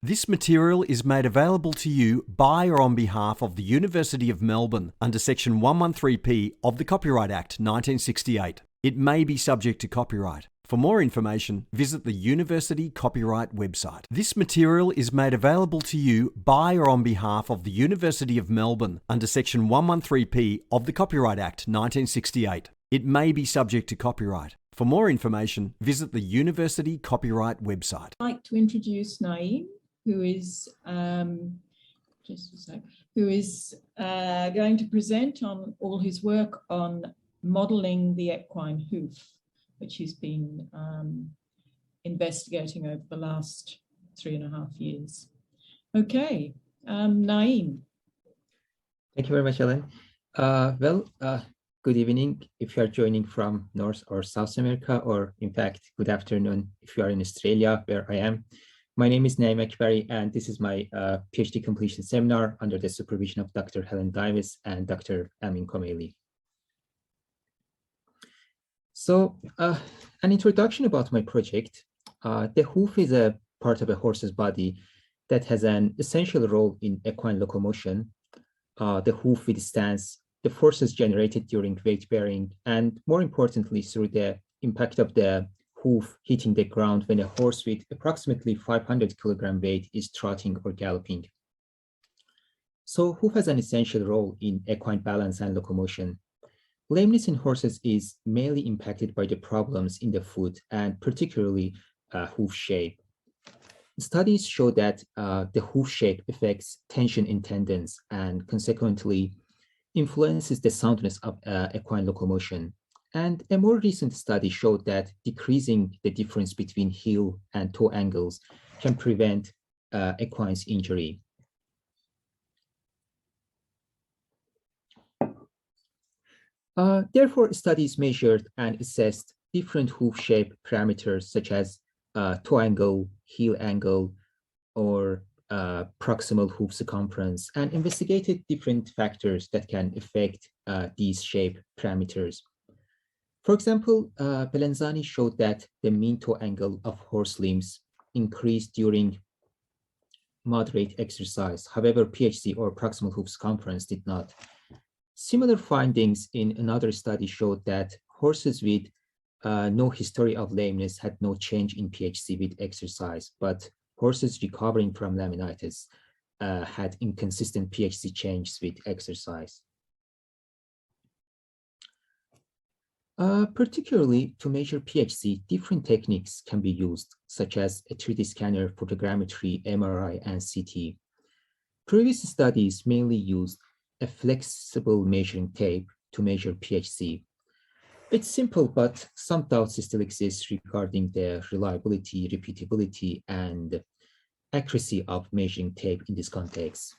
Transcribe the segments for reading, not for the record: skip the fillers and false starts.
This material is made available to you by or on behalf of the University of Melbourne under Section 113P of the Copyright Act 1968. It may be subject to copyright. For more information, visit the University Copyright website. This material is made available to you by or on behalf of the University of Melbourne under Section 113P of the Copyright Act 1968. It may be subject to copyright. For more information, visit the University Copyright website. I'd like to introduce Naeim, who is going to present on all his work on modeling the equine hoof, which he's been investigating over the last 3.5 years. Okay, Naeim. Thank you very much, Helen. Good evening if you are joining from North or South America, or in fact, good afternoon if you are in Australia, where I am. My name is Naeim Akbari, and this is my PhD completion seminar under the supervision of Dr. Helen Davies and Dr. Naeim Akbari. So an introduction about my project. The hoof is a part of a horse's body that has an essential role in equine locomotion. The hoof withstands the forces generated during weight bearing, and more importantly, through the impact of the hoof hitting the ground when a horse with approximately 500 kilogram weight is trotting or galloping. So hoof has an essential role in equine balance and locomotion. Lameness in horses is mainly impacted by the problems in the foot and particularly hoof shape. Studies show that the hoof shape affects tension in tendons and consequently influences the soundness of equine locomotion. And a more recent study showed that decreasing the difference between heel and toe angles can prevent equine's injury. Therefore, studies measured and assessed different hoof shape parameters such as toe angle, heel angle, or proximal hoof circumference, and investigated different factors that can affect these shape parameters. For example, Belenzani showed that the mean toe angle of horse limbs increased during moderate exercise. However, PHC or proximal hoof circumference did not. Similar findings in another study showed that horses with no history of lameness had no change in PHC with exercise, but horses recovering from laminitis had inconsistent PHC changes with exercise. Particularly to measure PHC, different techniques can be used, such as a 3D scanner, photogrammetry, MRI, and CT. Previous studies mainly used a flexible measuring tape to measure PHC. It's simple, but some doubts still exist regarding the reliability, repeatability, and accuracy of measuring tape in this context.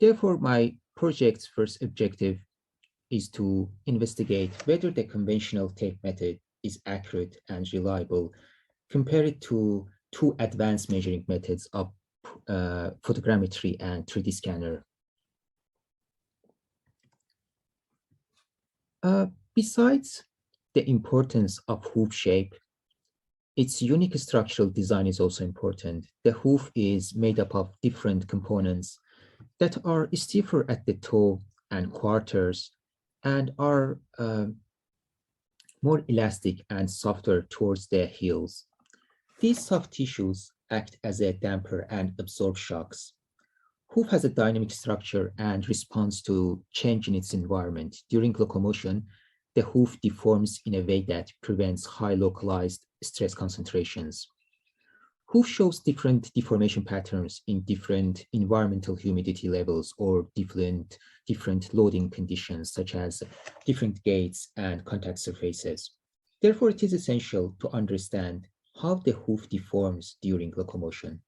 Therefore, my project's first objective is to investigate whether the conventional tape method is accurate and reliable compared to two advanced measuring methods of photogrammetry and 3D scanner. Besides the importance of hoof shape, its unique structural design is also important. The hoof is made up of different components that are stiffer at the toe and quarters and are more elastic and softer towards the heels. These soft tissues act as a damper and absorb shocks. Hoof has a dynamic structure and responds to change in its environment. During locomotion, the hoof deforms in a way that prevents high localized stress concentrations. Hoof shows different deformation patterns in different environmental humidity levels or different loading conditions, such as different gaits and contact surfaces. Therefore, it is essential to understand how the hoof deforms during locomotion.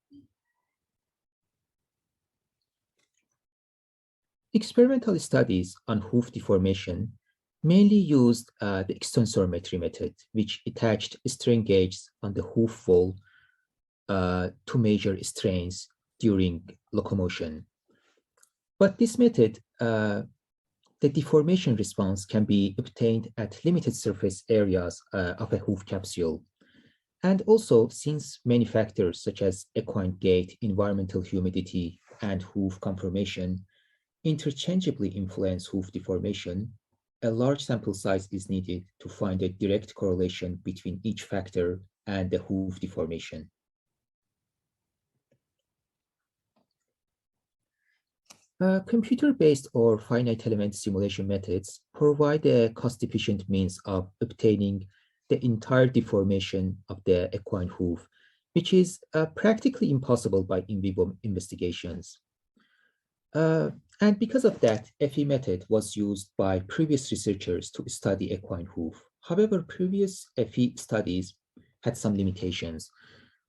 Experimental studies on hoof deformation mainly used the extensometry method, which attached strain gauges on the hoof wall to measure strains during locomotion. But this method, the deformation response can be obtained at limited surface areas of a hoof capsule. And also, since many factors such as equine gait, environmental humidity, and hoof conformation interchangeably influence hoof deformation, a large sample size is needed to find a direct correlation between each factor and the hoof deformation. Computer-based or finite element simulation methods provide a cost-efficient means of obtaining the entire deformation of the equine hoof, which is practically impossible by in vivo investigations. And because of that, FE method was used by previous researchers to study equine hoof. However, previous FE studies had some limitations.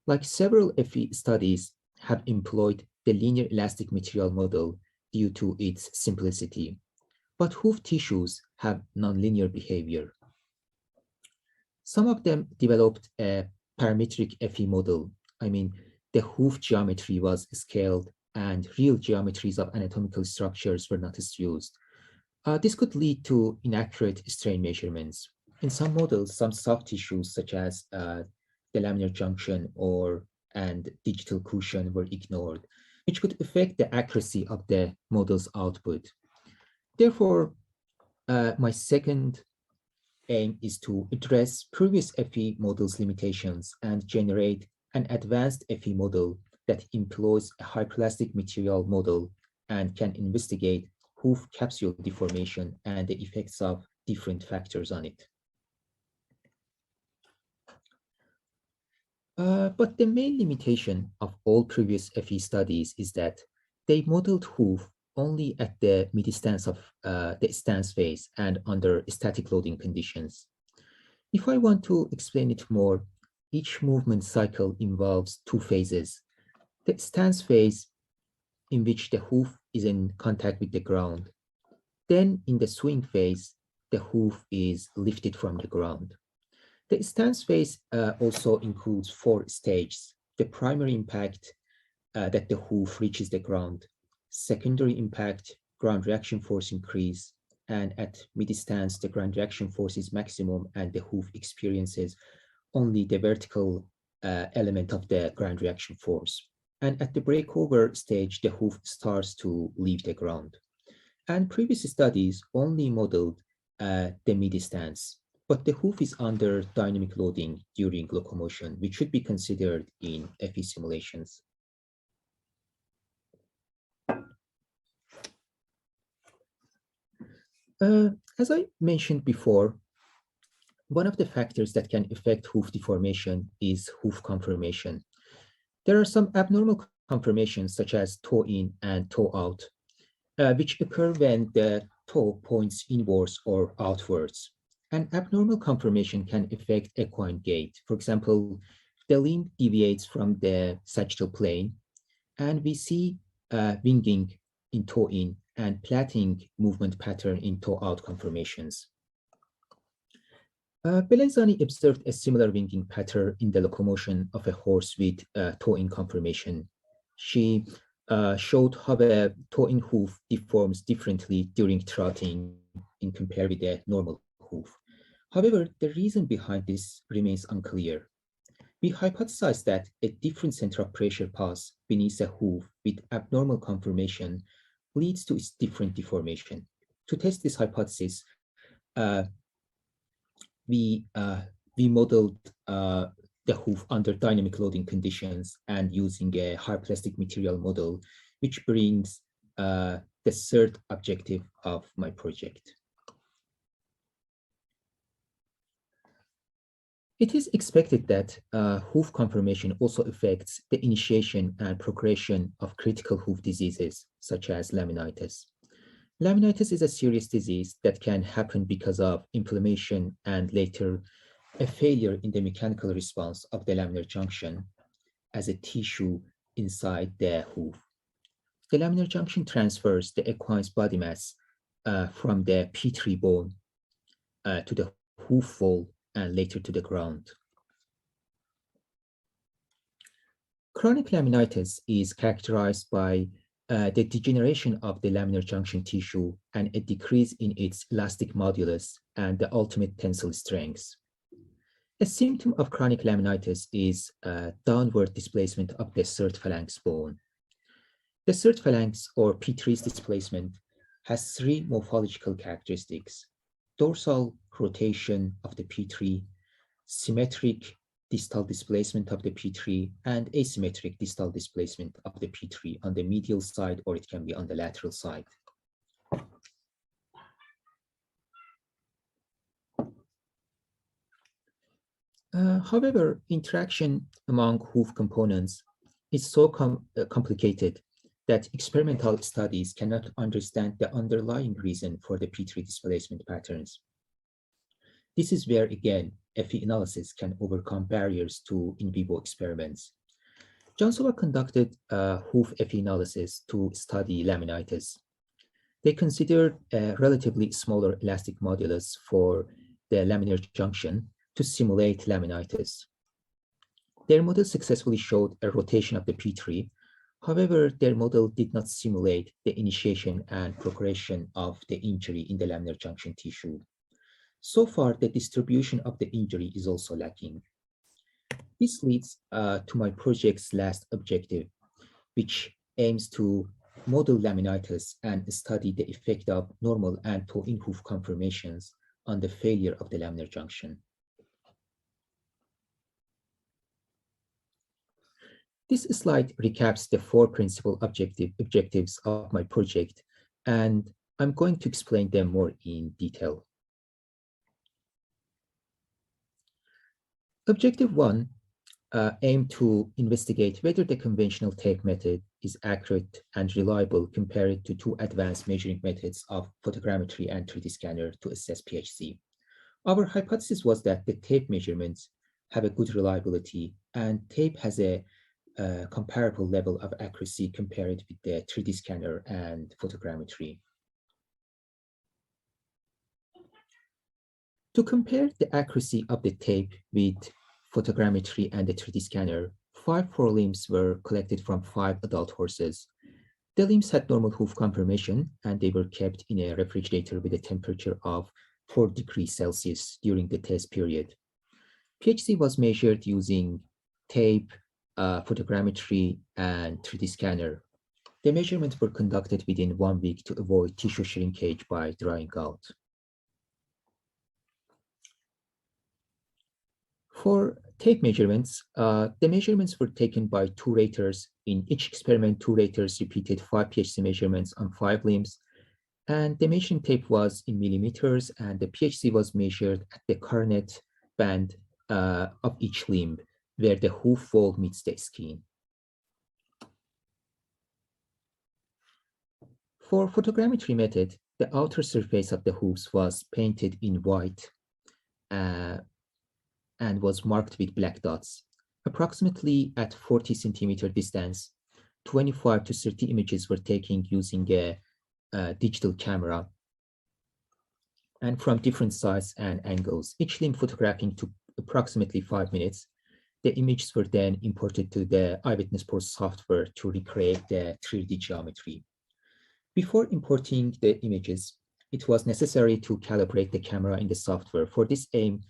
Like several FE studies have employed the linear elastic material model due to its simplicity, but hoof tissues have nonlinear behavior. Some of them developed a parametric FE model. I mean, the hoof geometry was scaled and real geometries of anatomical structures were not used. This could lead to inaccurate strain measurements. In some models, some soft tissues such as the laminar junction and digital cushion were ignored, which could affect the accuracy of the model's output. Therefore, my second aim is to address previous FE models' limitations and generate an advanced FE model that employs a hyperplastic material model and can investigate hoof capsule deformation and the effects of different factors on it. But the main limitation of all previous FE studies is that they modeled hoof only at the mid-stance of the stance phase and under static loading conditions. If I want to explain it more, each movement cycle involves two phases. The stance phase, in which the hoof is in contact with the ground. Then in the swing phase, the hoof is lifted from the ground. The stance phase also includes 4 stages. The primary impact that the hoof reaches the ground, secondary impact, ground reaction force increase, and at mid-stance, the ground reaction force is maximum and the hoof experiences only the vertical element of the ground reaction force. And at the breakover stage, the hoof starts to leave the ground. And previous studies only modeled the mid-stance, but the hoof is under dynamic loading during locomotion, which should be considered in FE simulations. As I mentioned before, one of the factors that can affect hoof deformation is hoof conformation. There are some abnormal conformations such as toe in and toe out, which occur when the toe points inwards or outwards. An abnormal conformation can affect equine gait. For example, the limb deviates from the sagittal plane, and we see winging in toe in and plaiting movement pattern in toe out conformations. Belenzani observed a similar winging pattern in the locomotion of a horse with toe-in conformation. She showed how the toe-in hoof deforms differently during trotting in compared with the normal hoof. However, the reason behind this remains unclear. We hypothesized that a different center of pressure pass beneath a hoof with abnormal conformation leads to its different deformation. To test this hypothesis, we modeled the hoof under dynamic loading conditions and using a hyperplastic material model, which brings the third objective of my project. It is expected that hoof conformation also affects the initiation and progression of critical hoof diseases, such as laminitis. Laminitis is a serious disease that can happen because of inflammation and later a failure in the mechanical response of the laminar junction as a tissue inside the hoof. The laminar junction transfers the equine's body mass from the P3 bone to the hoof wall and later to the ground. Chronic laminitis is characterized by the degeneration of the laminar junction tissue and a decrease in its elastic modulus and the ultimate tensile strength. A symptom of chronic laminitis is downward displacement of the third phalanx bone. The third phalanx, or P3's displacement, has three morphological characteristics: dorsal rotation of the P3, symmetric distal displacement of the P3, and asymmetric distal displacement of the P3 on the medial side, or it can be on the lateral side. However, interaction among hoof components is so complicated that experimental studies cannot understand the underlying reason for the P3 displacement patterns. This is where, again, FE analysis can overcome barriers to in vivo experiments. Jansova conducted hoof FE analysis to study laminitis. They considered a relatively smaller elastic modulus for the laminar junction to simulate laminitis. Their model successfully showed a rotation of the P3. However, their model did not simulate the initiation and progression of the injury in the laminar junction tissue. So far, the distribution of the injury is also lacking. This leads to my project's last objective, which aims to model laminitis and study the effect of normal and toe in-hoof conformations on the failure of the laminar junction. This slide recaps the four principal objectives of my project, and I'm going to explain them more in detail. Objective 1 aimed to investigate whether the conventional tape method is accurate and reliable compared to two advanced measuring methods of photogrammetry and 3D scanner to assess PHC. Our hypothesis was that the tape measurements have a good reliability, and tape has a comparable level of accuracy compared with the 3D scanner and photogrammetry. To compare the accuracy of the tape with photogrammetry and the 3D scanner, 5 forelimbs were collected from 5 adult horses. The limbs had normal hoof conformation, and they were kept in a refrigerator with a temperature of 4 degrees Celsius during the test period. PHC was measured using tape, photogrammetry, and 3D scanner. The measurements were conducted within 1 week to avoid tissue shrinkage by drying out. For tape measurements, the measurements were taken by 2 raters. In each experiment, 2 raters repeated 5 PHC measurements on 5 limbs, and the measuring tape was in millimeters, and the PHC was measured at the carnet band of each limb, where the hoof wall meets the skin. For photogrammetry method, the outer surface of the hoofs was painted in white and was marked with black dots. Approximately at 40 centimeter distance, 25 to 30 images were taken using a digital camera and from different sizes and angles. Each limb photographing took approximately 5 minutes. The images were then imported to the Eyewitness Pro software to recreate the 3D geometry. Before importing the images, it was necessary to calibrate the camera in the software. For this aim,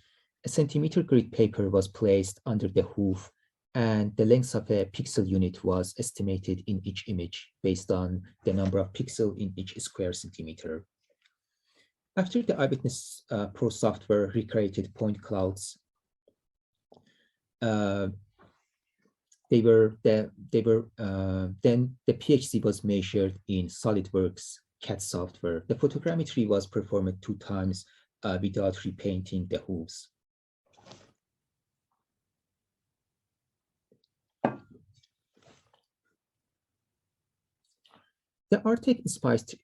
a centimeter grid paper was placed under the hoof, and the length of a pixel unit was estimated in each image based on the number of pixels in each square centimeter. After the Eyewitness Pro software recreated point clouds, then the PHC was measured in SolidWorks CAD software. The photogrammetry was performed 2 times without repainting the hooves. The Artec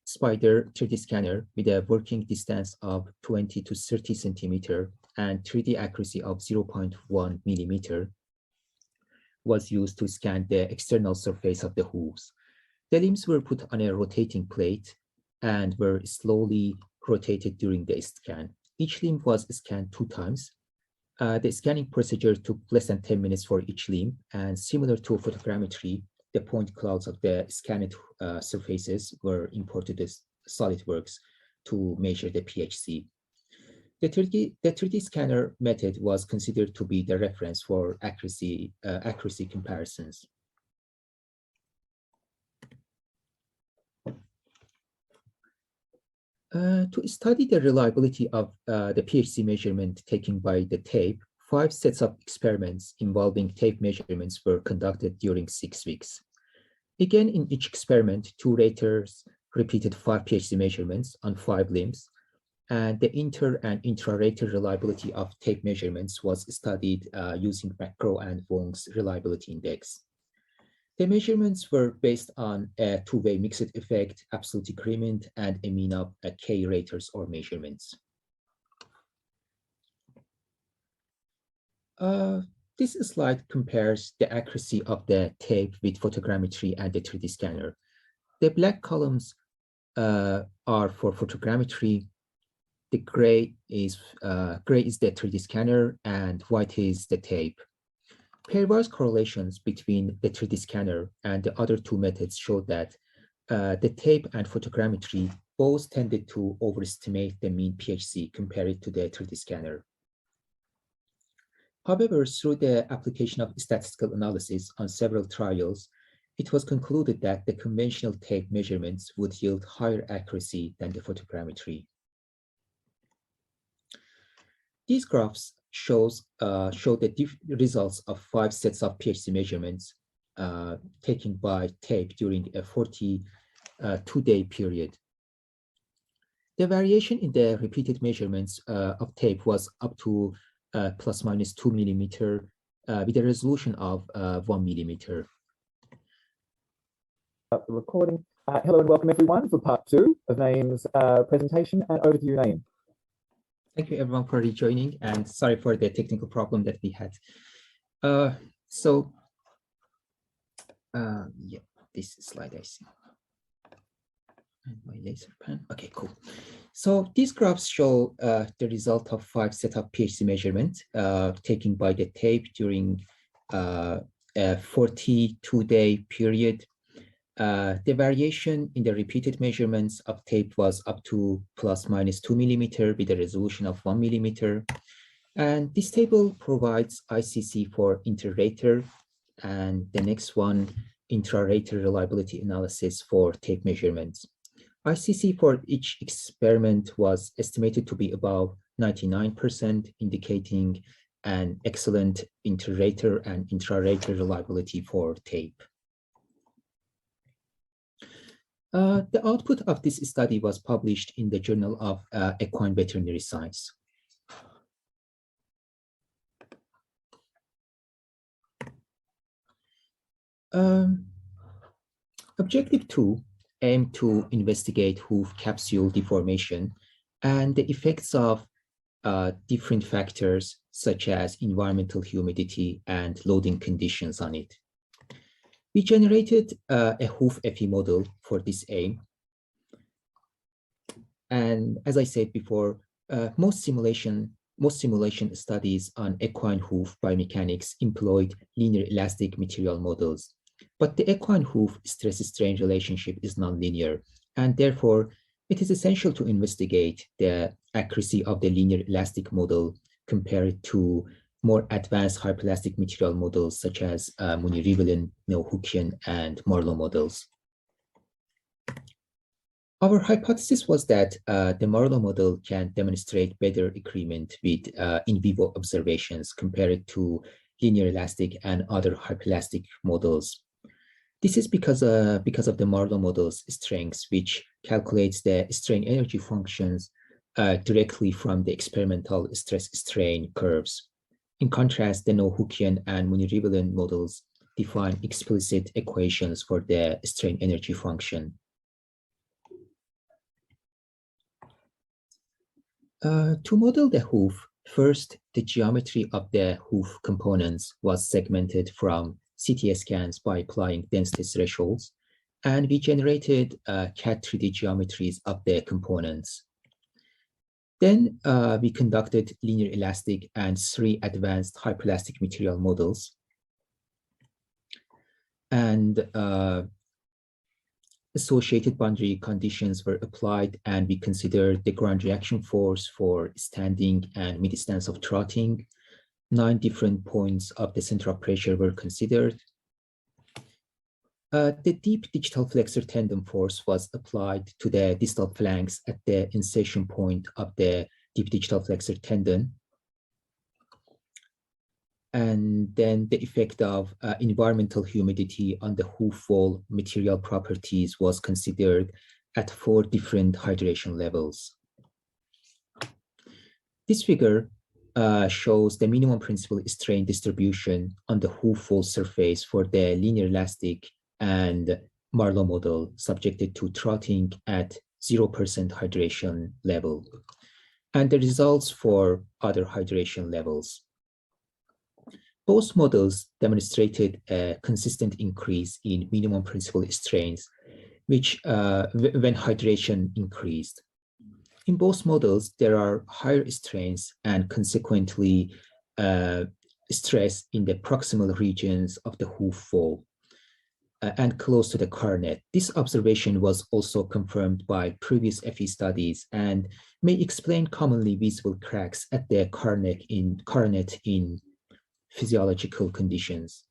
Spider 3D scanner with a working distance of 20 to 30 centimeter and 3D accuracy of 0.1 millimeter was used to scan the external surface of the hooves. The limbs were put on a rotating plate and were slowly rotated during the scan. Each limb was scanned 2 times. The scanning procedure took less than 10 minutes for each limb, and similar to photogrammetry, the point clouds of the scanned surfaces were imported as SolidWorks to measure the PHC. The 3D scanner method was considered to be the reference for accuracy comparisons. To study the reliability of the PHC measurement taken by the tape, 5 sets of experiments involving tape measurements were conducted during 6 weeks. Again, in each experiment, 2 raters repeated 5 PHC measurements on 5 limbs, and the inter and intra-rater reliability of tape measurements was studied using McGraw and Wong's reliability index. The measurements were based on a 2-way mixed effect, absolute decrement, and a mean of K raters or measurements. This slide compares the accuracy of the tape with photogrammetry and the 3D scanner. The black columns are for photogrammetry. The gray is the 3D scanner, and white is the tape. Pairwise correlations between the 3D scanner and the other 2 methods showed that the tape and photogrammetry both tended to overestimate the mean PHC compared to the 3D scanner. However, through the application of statistical analysis on several trials, it was concluded that the conventional tape measurements would yield higher accuracy than the photogrammetry. These graphs show the results of 5 sets of PHC measurements taken by tape during a 42-day period. The variation in the repeated measurements of tape was up to plus minus 2 millimeter with a resolution of 1 millimeter. The recording. Hello and welcome everyone for part 2 of Naeim's presentation, and over to you, Naeim. Thank you everyone for rejoining, and sorry for the technical problem that we had. Yeah, this slide I see. And my laser pen. Okay, cool. So these graphs show the result of 5 set of PHC measurements taken by the tape during a 42-day period. The variation in the repeated measurements of tape was up to plus minus 2 millimeter with a resolution of 1 millimeter. And this table provides ICC for inter-rater, and the next one, intra-rater reliability analysis for tape measurements. ICC for each experiment was estimated to be above 99%, indicating an excellent inter-rater and intra-rater reliability for tape. The output of this study was published in the Journal of Equine Veterinary Science. Objective 2 aimed to investigate hoof capsule deformation and the effects of different factors such as environmental humidity and loading conditions on it. We generated a hoof FE model for this aim. And as I said before, most simulation studies on equine hoof biomechanics employed linear elastic material models. But the equine hoof stress-strain relationship is nonlinear, and therefore it is essential to investigate the accuracy of the linear elastic model compared to more advanced hyperelastic material models such as Munir-Rivlin, Hookian, and Marlowe models. Our hypothesis was that the Marlowe model can demonstrate better agreement with in vivo observations compared to linear elastic and other hyperelastic models. This is because of the Marlowe model's strengths, which calculates the strain energy functions directly from the experimental stress-strain curves. In contrast, the Hookian and Munir-Rivlin models define explicit equations for the strain energy function. To model the hoof, first, the geometry of the hoof components was segmented from CT scans by applying density thresholds, and we generated CAD 3D geometries of the components. Then we conducted linear elastic and 3 advanced hyperelastic material models. And associated boundary conditions were applied, and we considered the ground reaction force for standing and mid-stance of trotting. 9 different points of the center of pressure were considered. The deep digital flexor tendon force was applied to the distal flanks at the insertion point of the deep digital flexor tendon. And then the effect of environmental humidity on the hoof wall material properties was considered at 4 different hydration levels. This figure shows the minimum principal strain distribution on the hoof wall surface for the linear elastic and Marlowe model subjected to trotting at 0% hydration level, and the results for other hydration levels. Both models demonstrated a consistent increase in minimum principal strains, which when hydration increased. In both models, there are higher strains and consequently stress in the proximal regions of the hoof wall and close to the cornet. This observation was also confirmed by previous FE studies and may explain commonly visible cracks at the cornet in physiological conditions.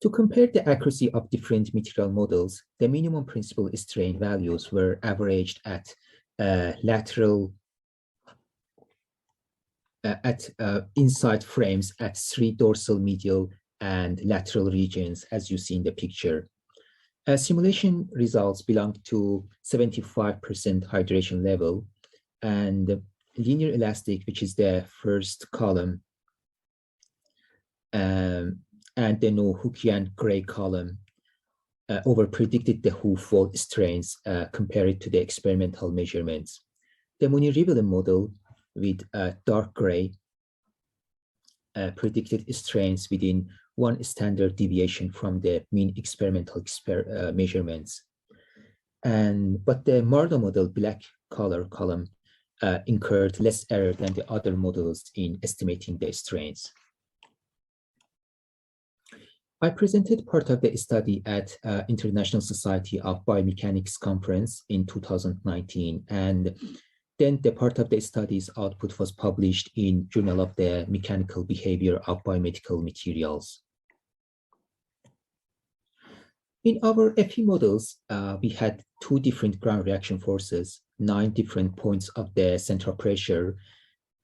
To compare the accuracy of different material models, the minimum principal strain values were averaged at inside frames at 3 dorsal, medial, and lateral regions, as you see in the picture. Simulation results belong to 75% hydration level, and linear elastic, which is the first column, and the no Hookean gray column, over-predicted the hoof wall strains compared to the experimental measurements. The Munir-Rivlin model with dark gray predicted strains within 1 standard deviation from the mean experimental measurements. But the Marlowe model, black color column, incurred less error than the other models in estimating the strains. I presented part of the study at International Society of Biomechanics conference in 2019, and then the part of the study's output was published in Journal of the Mechanical Behavior of Biomedical Materials. In our FE models, we had 2 different ground reaction forces, 9 different points of the central pressure,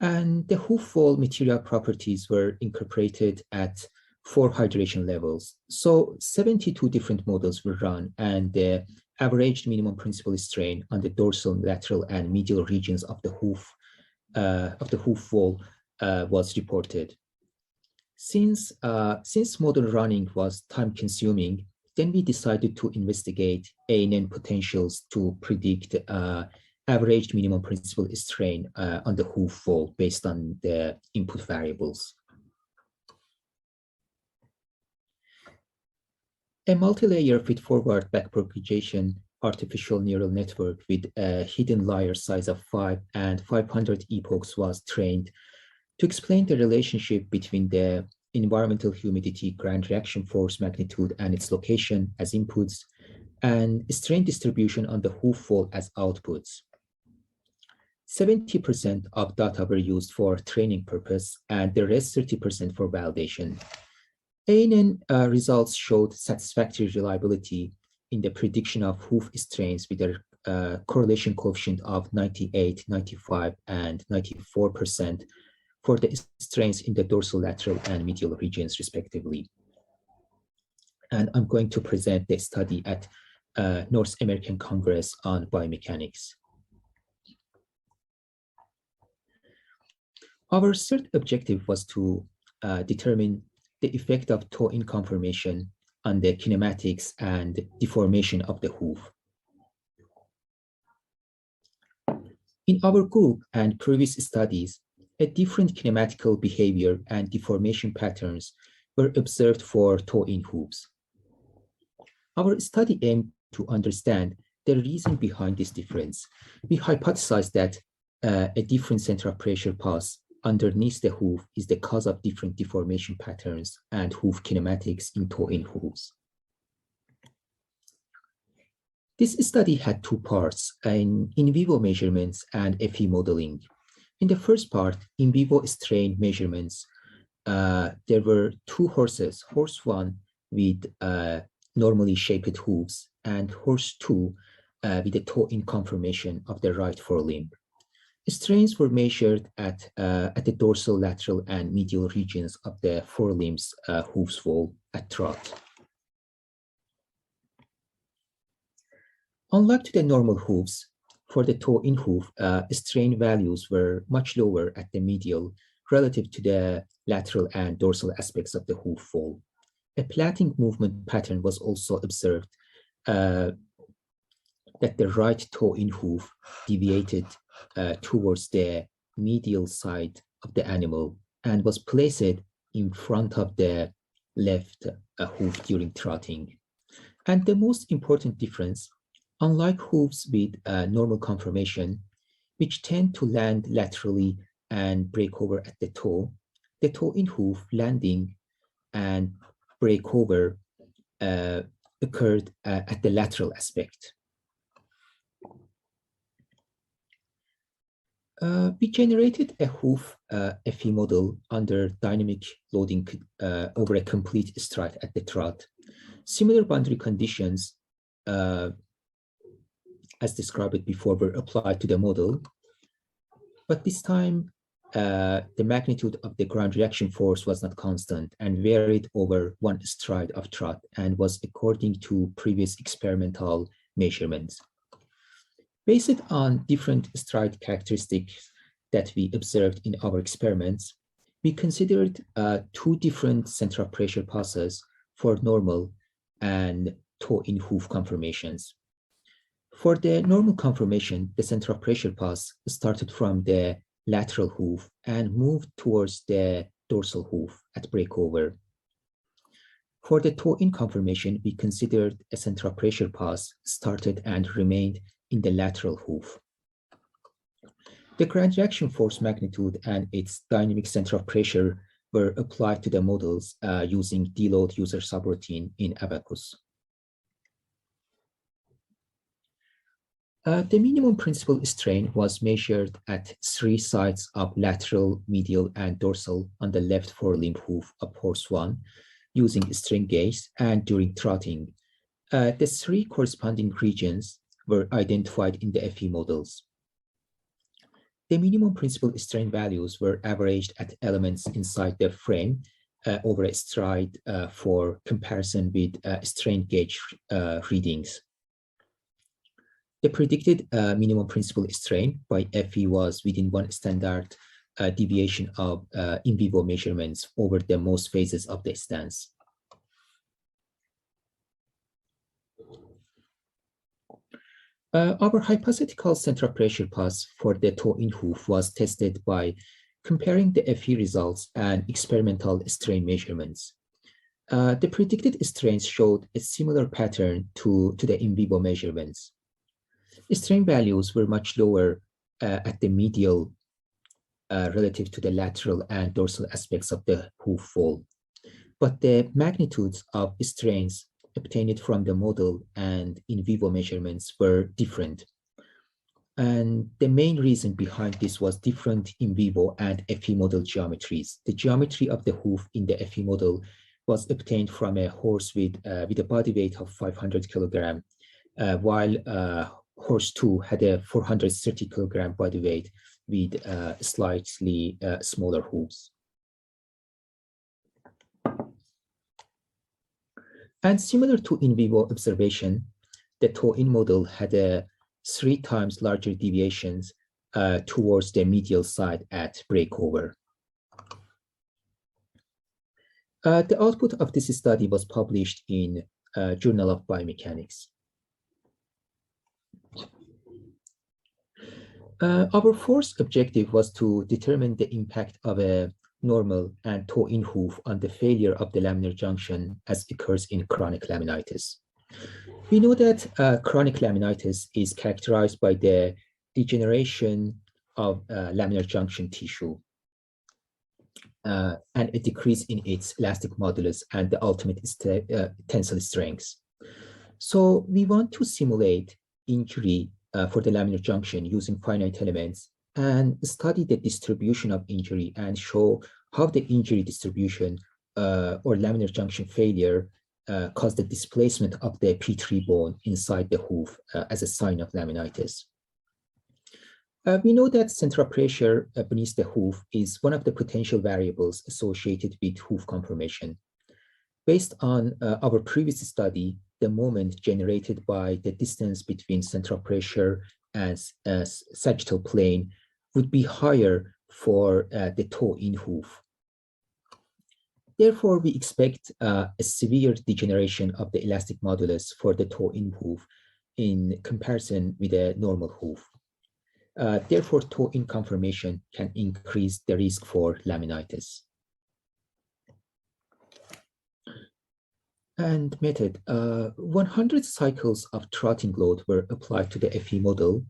and the hoof wall material properties were incorporated at 4 hydration levels. So 72 different models were run, and the averaged minimum principal strain on the dorsal, lateral, and medial regions of the hoof wall was reported. Since model running was time-consuming, then we decided to investigate ANN potentials to predict averaged minimum principal strain on the hoof wall based on the input variables. A multi-layer feed-forward backpropagation artificial neural network with a hidden layer size of 5 and 500 epochs was trained to explain the relationship between the environmental humidity, ground reaction force magnitude, and its location as inputs, and strain distribution on the hoof wall as outputs. 70% of data were used for training purpose, and the rest 30% for validation. ANN results showed satisfactory reliability in the prediction of hoof strains with a correlation coefficient of 98, 95, and 94% for the strains in the dorsolateral and medial regions, respectively. And I'm going to present the study at North American Congress on Biomechanics. Our third objective was to determine the effect of toe-in conformation on the kinematics and deformation of the hoof. In our group and previous studies, a different kinematical behavior and deformation patterns were observed for toe-in hooves. Our study aimed to understand the reason behind this difference. We hypothesized that a different center of pressure path underneath the hoof is the cause of different deformation patterns and hoof kinematics in toe-in hooves. This study had two parts, in vivo measurements and FE modeling. In the first part, in vivo strain measurements, there were two horses, horse 1 with normally shaped hooves and horse 2 with a toe-in conformation of the right forelimb. Strains were measured at the dorsal, lateral, and medial regions of the forelimbs hooves wall at trot. Unlike to the normal hooves, for the toe-in hoof, strain values were much lower at the medial relative to the lateral and dorsal aspects of the hoof wall. A plaiting movement pattern was also observed that the right toe-in hoof deviated towards the medial side of the animal and was placed in front of the left hoof during trotting. And the most important difference, unlike hooves with normal conformation, which tend to land laterally and break over at the toe-in hoof landing and break over occurred at the lateral aspect. We generated a hoof FE model under dynamic loading over a complete stride at the trot. Similar boundary conditions, as described before, were applied to the model, but this time the magnitude of the ground reaction force was not constant and varied over one stride of trot and was according to previous experimental measurements. Based on different stride characteristics that we observed in our experiments, we considered two different center of pressure passes for normal and toe-in hoof conformations. For the normal conformation, the center of pressure pass started from the lateral hoof and moved towards the dorsal hoof at breakover. For the toe-in conformation, we considered a center of pressure pass started and remained in the lateral hoof. The ground reaction force magnitude and its dynamic center of pressure were applied to the models using deload user subroutine in Abacus. The minimum principal strain was measured at 3 sites of lateral, medial, and dorsal on the left forelimb hoof of horse 1 using strain gauge and during trotting. The 3 corresponding regions were identified in the FE models. The minimum principal strain values were averaged at elements inside the frame over a stride for comparison with strain gauge readings. The predicted minimum principal strain by FE was within one standard deviation of in vivo measurements over the most phases of the stance. Our hypothetical center of pressure pass for the toe-in hoof was tested by comparing the FE results and experimental strain measurements. The predicted strains showed a similar pattern to the in vivo measurements. Strain values were much lower at the medial relative to the lateral and dorsal aspects of the hoof wall, but the magnitudes of strains obtained from the model and in vivo measurements were different. And the main reason behind this was different in vivo and FE model geometries. The geometry of the hoof in the FE model was obtained from a horse with a body weight of 500 kilogram, while horse 2 had a 430 kilogram body weight with slightly smaller hooves. And similar to in vivo observation, the toe-in model had a 3 times larger deviations towards the medial side at breakover. The output of this study was published in Journal of Biomechanics. Our fourth objective was to determine the impact of a normal and toe-in hoof on the failure of the laminar junction as occurs in chronic laminitis. We know that chronic laminitis is characterized by the degeneration of laminar junction tissue. and a decrease in its elastic modulus and the ultimate tensile strength. So we want to simulate injury for the laminar junction using finite elements and study the distribution of injury and show how the injury distribution or laminar junction failure caused the displacement of the P3 bone inside the hoof as a sign of laminitis. We know that central pressure beneath the hoof is one of the potential variables associated with hoof conformation. Based on our previous study, the moment generated by the distance between central pressure and sagittal plane would be higher for the toe-in hoof. Therefore, we expect a severe degeneration of the elastic modulus for the toe-in hoof in comparison with a normal hoof. Therefore, toe-in conformation can increase the risk for laminitis. And method, 100 cycles of trotting load were applied to the FE model.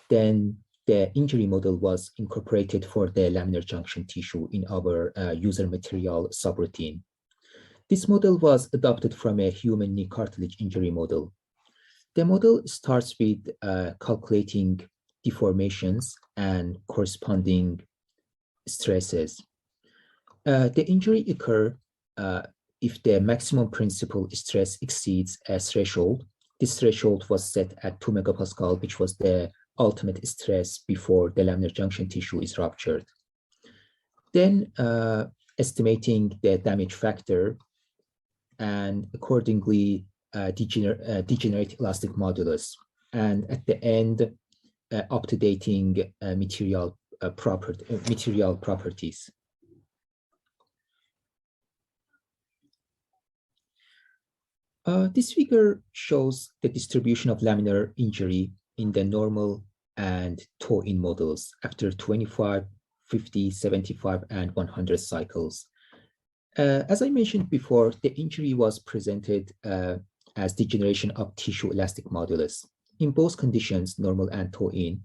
Then the injury model was incorporated for the laminar junction tissue in our user material subroutine. This model was adopted from a human knee cartilage injury model. The model starts with calculating deformations and corresponding stresses. The injury occurs if the maximum principal stress exceeds a threshold. This threshold was set at 2 megapascal, which was the ultimate stress before the laminar junction tissue is ruptured. Then estimating the damage factor and accordingly degenerate elastic modulus. And at the end, up-to-dating material properties. This figure shows the distribution of laminar injury in the normal and toe-in models after 25, 50, 75, and 100 cycles. As I mentioned before, the injury was presented as degeneration of tissue elastic modulus. In both conditions, normal and toe-in,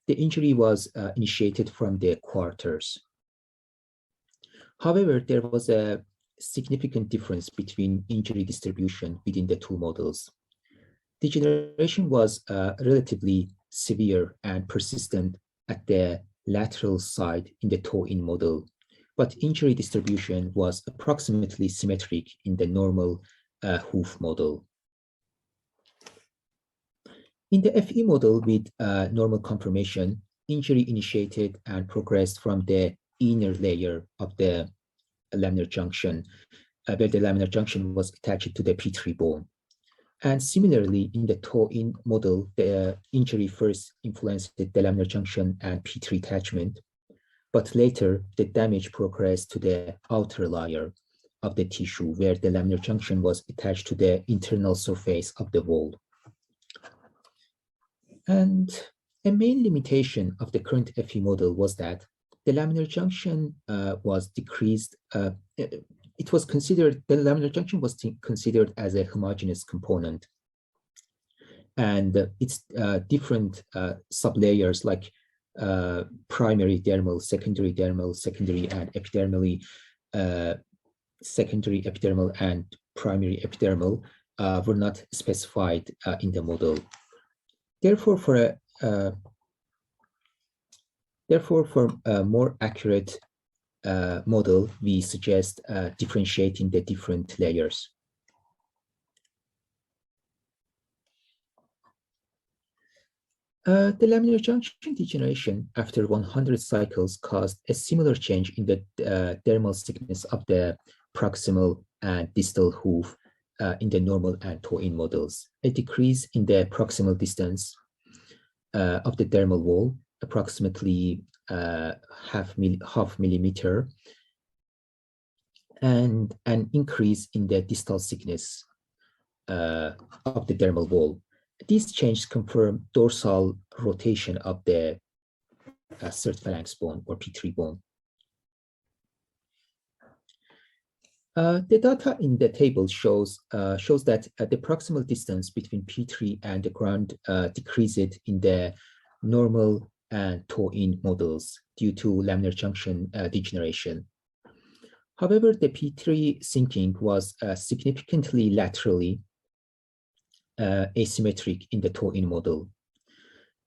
the injury was initiated from the quarters. However, there was a significant difference between injury distribution within the two models. Degeneration was relatively severe and persistent at the lateral side in the toe-in model, but injury distribution was approximately symmetric in the normal hoof model. In the FE model with normal conformation, injury initiated and progressed from the inner layer of the laminar junction, where the laminar junction was attached to the P3 bone. And similarly, in the toe-in model, the injury first influenced the laminar junction and P3 attachment, but later the damage progressed to the outer layer of the tissue where the laminar junction was attached to the internal surface of the wall. And a main limitation of the current FE model was that the laminar junction was decreased. It was considered, the laminar junction was considered as a homogeneous component. And its different sublayers like primary dermal, secondary and epidermally, secondary epidermal and primary epidermal were not specified in the model. Therefore, for a more accurate model, we suggest differentiating the different layers. The laminar junction degeneration after 100 cycles caused a similar change in the dermal thickness of the proximal and distal hoof in the normal and toe-in models. A decrease in the proximal distance of the dermal wall, approximately half millimeter, and an increase in the distal thickness of the dermal wall. These changes confirm dorsal rotation of the third phalanx bone or P3 bone. The data in the table shows that the proximal distance between P3 and the ground decreased in the normal and toe-in models due to laminar junction degeneration. However, the P3 sinking was significantly laterally asymmetric in the toe-in model.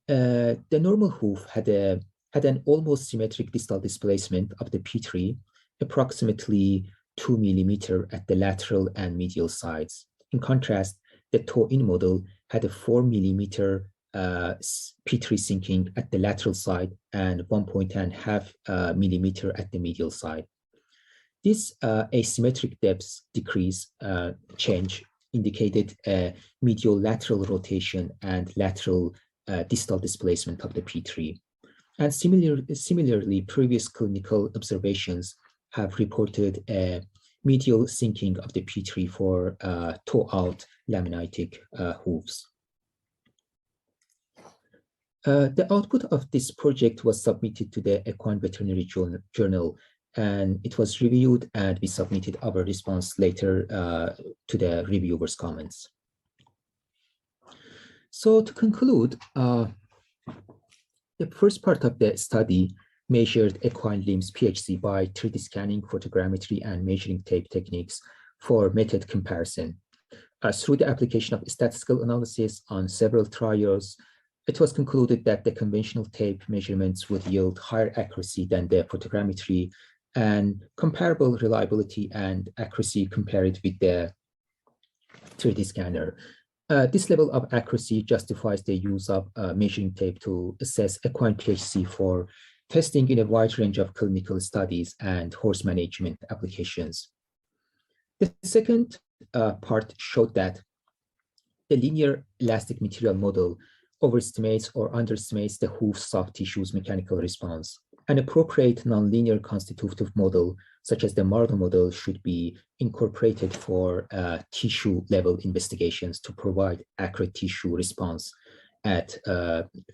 The normal hoof had an almost symmetric distal displacement of the P3, approximately 2 millimeter at the lateral and medial sides. In contrast, the toe-in model had a 4 millimeter P3 sinking at the lateral side and 1.5 millimeter at the medial side. This asymmetric depth decrease change indicated a medial lateral rotation and lateral distal displacement of the P3. And similarly, previous clinical observations have reported a medial sinking of the P3 for toe-out laminitic hooves. The output of this project was submitted to the Equine Veterinary Journal, and it was reviewed, and we submitted our response later to the reviewers' comments. So to conclude, the first part of the study measured equine limbs PHC by 3D scanning, photogrammetry, and measuring tape techniques for method comparison. Through the application of statistical analysis on several trials, it was concluded that the conventional tape measurements would yield higher accuracy than the photogrammetry and comparable reliability and accuracy compared with the 3D scanner. This level of accuracy justifies the use of measuring tape to assess equine PHC for testing in a wide range of clinical studies and horse management applications. The second part showed that the linear elastic material model overestimates or underestimates the hoof soft tissue's mechanical response. An appropriate nonlinear constitutive model, such as the Marlow model, should be incorporated for tissue-level investigations to provide accurate tissue response at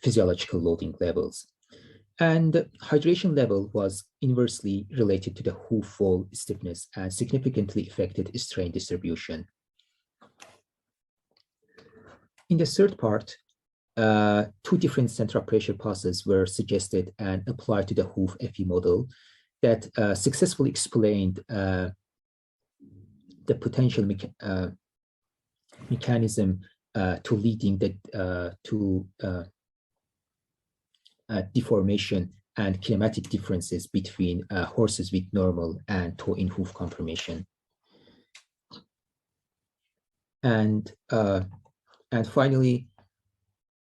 physiological loading levels. And hydration level was inversely related to the hoof wall stiffness and significantly affected strain distribution. In the third part, two different central pressure passes were suggested and applied to the hoof FE model that successfully explained the potential mechanism to leading to deformation and kinematic differences between horses with normal and toe-in hoof conformation. And finally,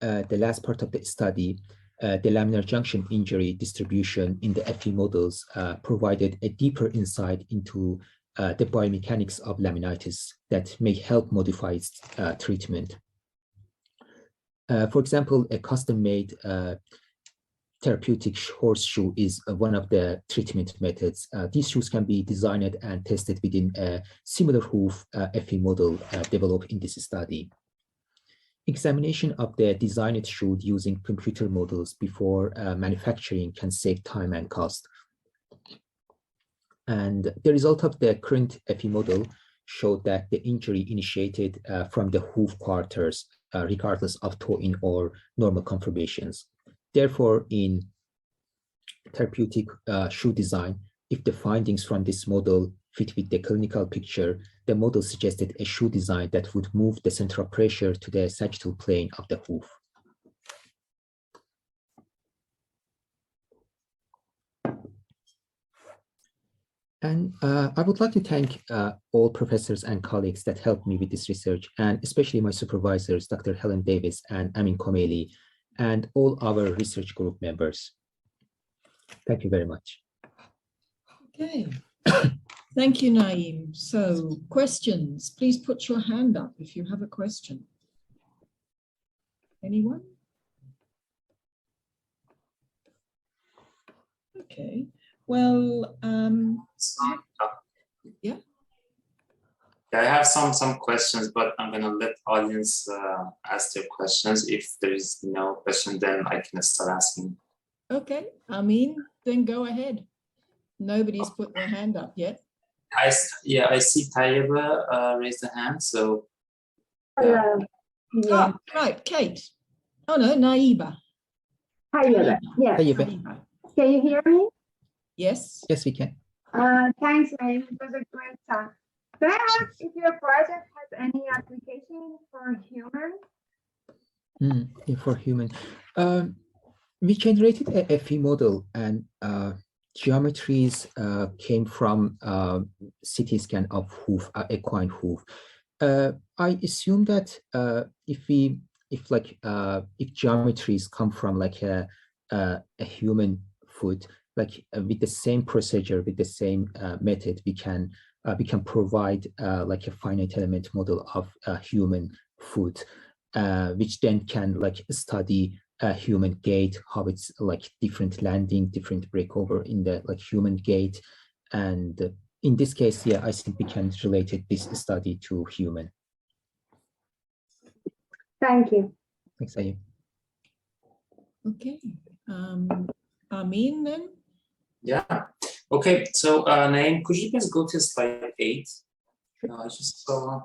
the last part of the study, the laminar junction injury distribution in the FE models provided a deeper insight into the biomechanics of laminitis that may help modify its treatment. For example, a custom-made therapeutic horseshoe is one of the treatment methods. These shoes can be designed and tested within a similar hoof FE model developed in this study. Examination of the designed shoe using computer models before manufacturing can save time and cost. And the result of the current FE model showed that the injury initiated from the hoof quarters, regardless of toe-in or normal conformations. Therefore, in therapeutic shoe design, if the findings from this model fit with the clinical picture, the model suggested a shoe design that would move the central pressure to the sagittal plane of the hoof. And I would like to thank all professors and colleagues that helped me with this research, and especially my supervisors, Dr. Helen Davies and Amin Komeli, and all our research group members. Thank you very much. Okay. Thank you, Naeim. So questions, please put your hand up if you have a question. Anyone? Okay, well, yeah. I have some questions, but I'm gonna let audience ask their questions. If there is no question, then I can start asking. Okay, Amin, then go ahead. Nobody's put their hand up yet. I see Tayeba raised a hand, so. Hello. Yeah. Oh, right, Kate. Oh no, Naiba. Hi, Yes. Tayeba. Naiba. Can you hear me? Yes. Yes, we can. Thanks, Naeim. It was a great talk. Can I ask if your project has any application for humans? Yeah, for human. We generated a FE model, and geometries came from CT scan of hoof, equine hoof. I assume that if geometries come from like a human foot, like with the same procedure, with the same method, we can provide like a finite element model of a human foot, which then can like study human gait, how it's like different landing, different breakover in the like human gait. And in this case, yeah, I think we can relate this study to human. Thank you. Thanks, Ayub. Okay. Amin then? Yeah. Okay. So, Naeim, could you please go to slide 8? I just saw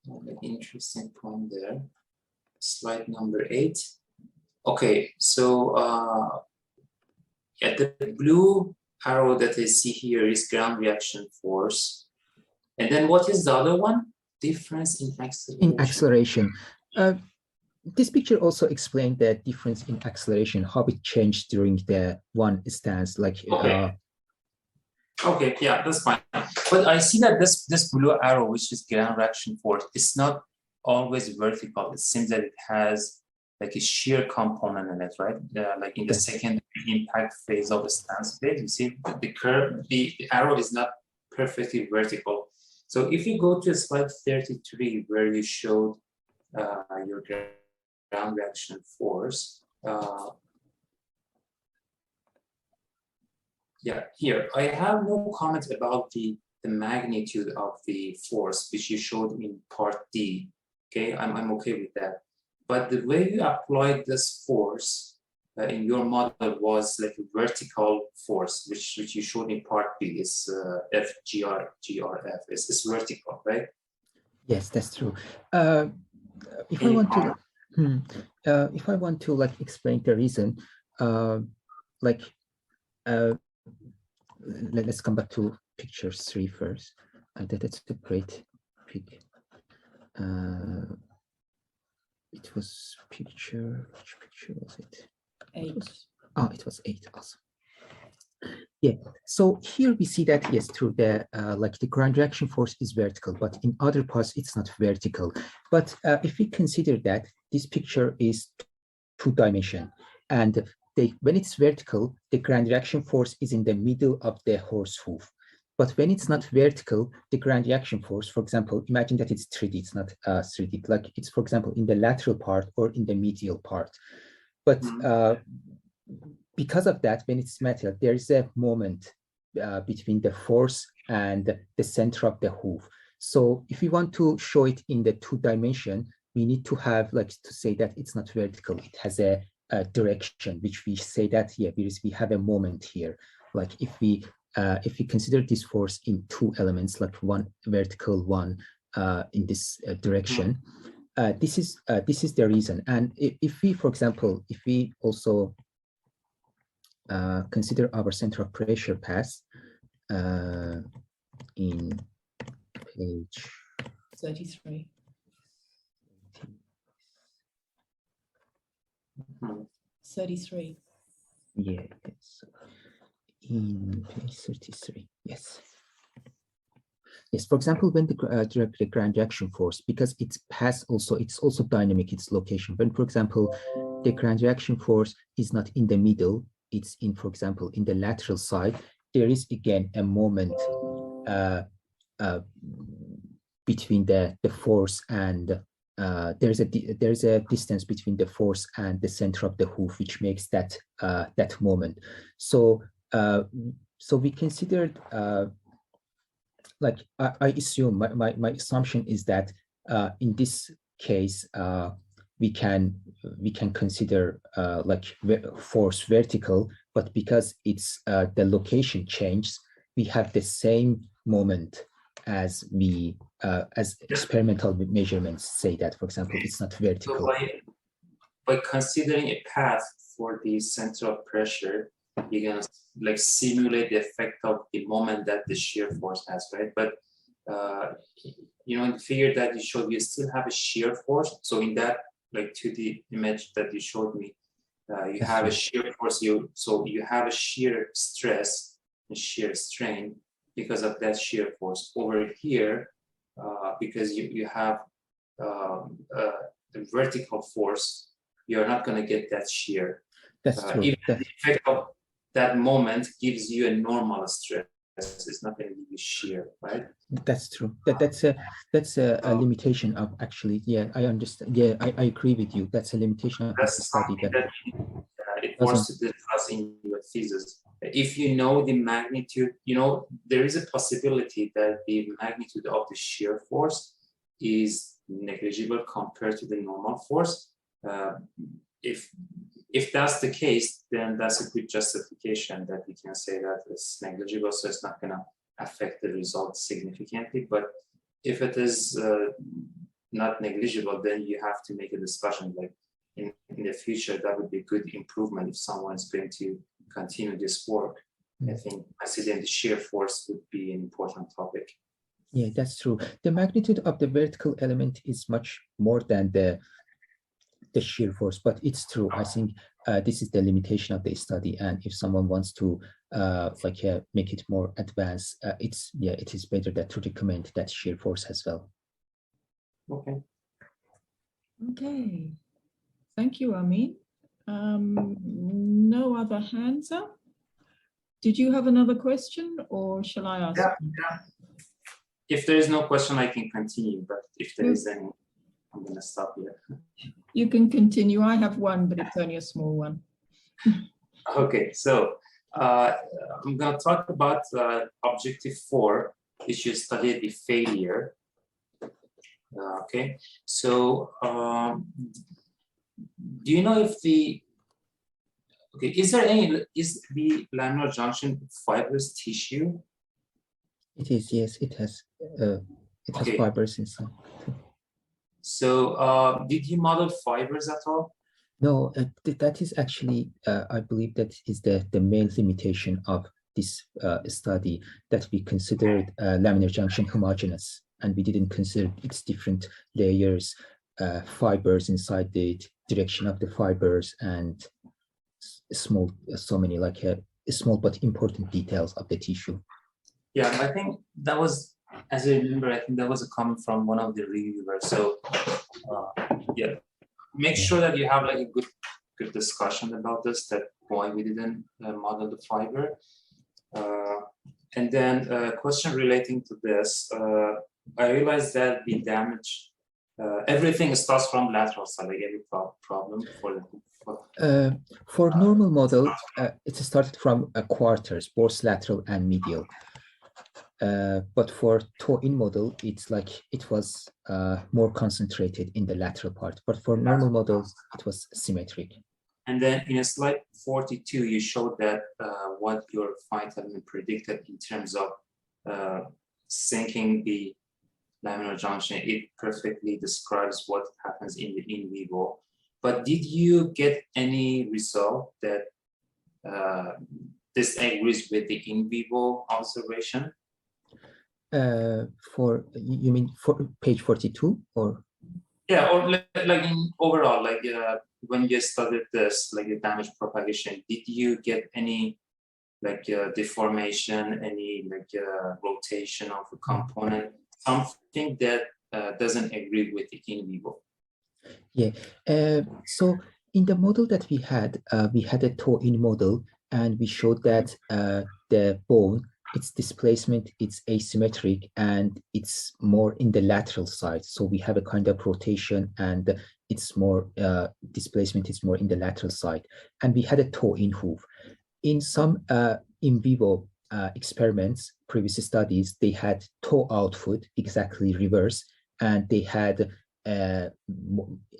an interesting point there. Slide number 8. Okay. So, yeah, the blue arrow that I see here is ground reaction force. And then what is the other one? Difference in acceleration. In acceleration. This picture also explained the difference in acceleration, how it changed during the one stance. Like, okay. Okay, yeah, that's fine. But I see that this blue arrow, which is ground reaction force, is not always vertical. It seems that it has like a shear component in it, right? Like in the second impact phase of the stance phase, you see the curve, the arrow is not perfectly vertical. So if you go to slide 33, where you showed your ground reaction force, yeah, here I have no comment about the magnitude of the force which you showed in part D. Okay, I'm okay with that. But the way you applied this force in your model was like a vertical force, which you showed in part B. Is FGRF. It's vertical, right? Yes, that's true. If I want to like explain the reason, let's come back to picture 3 first. That's a great pic. It was picture, which picture was it? 8. Oh, it was 8 also. Yeah, so here we see that, yes, through the, like the ground reaction force is vertical, but in other parts, it's not vertical. But if we consider that this picture is 2-dimensional, and when it's vertical, the ground reaction force is in the middle of the horse hoof. But when it's not vertical, the ground reaction force, for example, imagine that it's 3D, it's not 3D, like it's, for example, in the lateral part or in the medial part. But because of that, when it's metal, there is a moment between the force and the center of the hoof. So if we want to show it in the 2-dimension, we need to have like to say that it's not vertical. It has a direction, which we say that, yeah, we have a moment here. Like if we consider this force in 2 elements, like one vertical, one in this direction, this is the reason. And if we, for example, if we also consider our center of pressure pass in page 33. 33. Yeah, it's in page 33. Yes. Yes, for example, when the ground reaction force, because it's pass also, it's also dynamic, its location. When, for example, the ground reaction force is not in the middle, it's in, for example, in the lateral side, there is again a moment between the force and there's a distance between the force and the center of the hoof, which makes that that moment. So so we considered like I assume my assumption is that in this case we can consider like force vertical, but because it's the location changes, we have the same moment as we as experimental measurements say that, for example, it's not vertical. So by considering a path for the center of pressure, you're gonna like simulate the effect of the moment that the shear force has, right? But you know, in the figure that you showed, you still have a shear force. So in that like 2D image that you showed me, you have a shear force. So you have a shear stress and shear strain because of that shear force. Over here, because you have the vertical force, you're not going to get that shear. That's true. Even the effect of that moment gives you a normal stress. It's not going to give you shear, right? That's true. That's a limitation of actually. Yeah, I understand. Yeah, I agree with you. That's a limitation of the study that it wants to discuss in your thesis. If you know the magnitude, you know, there is a possibility that the magnitude of the shear force is negligible compared to the normal force. If that's the case, then that's a good justification that we can say that it's negligible, so it's not going to affect the result significantly. But if it is not negligible, then you have to make a discussion like in the future. That would be a good improvement if someone is going to continue this work. I think considering the shear force would be an important topic. Yeah, that's true. The magnitude of the vertical element is much more than the shear force, but it's true. I think this is the limitation of the study, and if someone wants to make it more advanced, it is better to recommend that shear force as well. Okay. Okay. Thank you, Amin. No other hands up. Did you have another question, or shall I ask? Yeah. If there is no question, I can continue, but if there is any, I'm going to stop here. You can continue. I have one, but it's only a small one. Okay, so I'm going to talk about objective 4, which is study the failure. Okay, so do you know if is the laminar junction fibrous tissue? It is, yes, it has fibers inside. So did you model fibers at all? No, that is actually, I believe that is the main limitation of this study, that we considered laminar junction homogeneous, and we didn't consider its different layers, fibers inside the direction of the fibers, and small but important details of the tissue. Yeah, I think that was, as I remember, I think that was a comment from one of the reviewers. So yeah, make sure that you have like a good discussion about this, that why we didn't model the fiber. And then a question relating to this, I realized that the damage, everything starts from lateral side, like every problem for normal model, it started from quarters, both lateral and medial. But for toe-in model, it's like it was more concentrated in the lateral part. But for normal models, it was symmetric. And then in slide 42, you showed that what your finite element predicted in terms of sinking the laminar junction, it perfectly describes what happens in the in vivo. But did you get any result that this agrees with the in vivo observation? You mean for page 42 or? Yeah, or like in overall, like when you studied this, like the damage propagation, did you get any like deformation, any like rotation of a component, something that doesn't agree with the in vivo? Yeah, so in the model that we had a toe-in model, and we showed that the bone, its displacement, it's asymmetric, and it's more in the lateral side. So we have a kind of rotation, and it's more displacement is more in the lateral side. And we had a toe-in hoof. In some in vivo experiments, previous studies, they had toe output exactly reverse, and they had again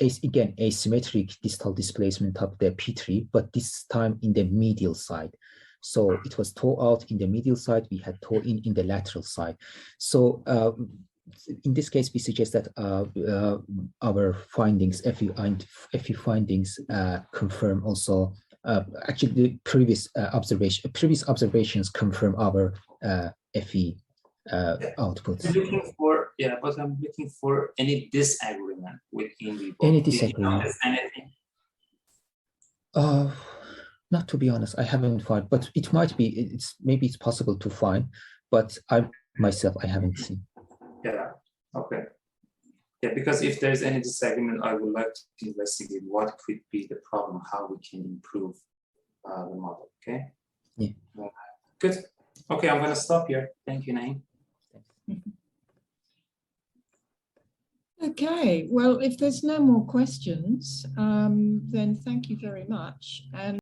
asymmetric distal displacement of the P3, but this time in the medial side. So it was toe out in the medial side, we had toe in the lateral side. So in this case, we suggest that our findings, FE findings, confirm also Actually, the previous observations confirm our FE outputs. I'm looking for, yeah, but I'm looking for any disagreement with in vivo. Any Did you disagreement? notice anything? Not to be honest, I haven't found, but it might be. Maybe it's possible to find, but I myself I haven't seen. Yeah. Okay. Yeah, because if there's any disagreement, I would like to investigate what could be the problem, how we can improve the model. Okay. Yeah. Good. Okay, I'm going to stop here. Thank you, Naeim. Okay, well, if there's no more questions, then thank you very much. And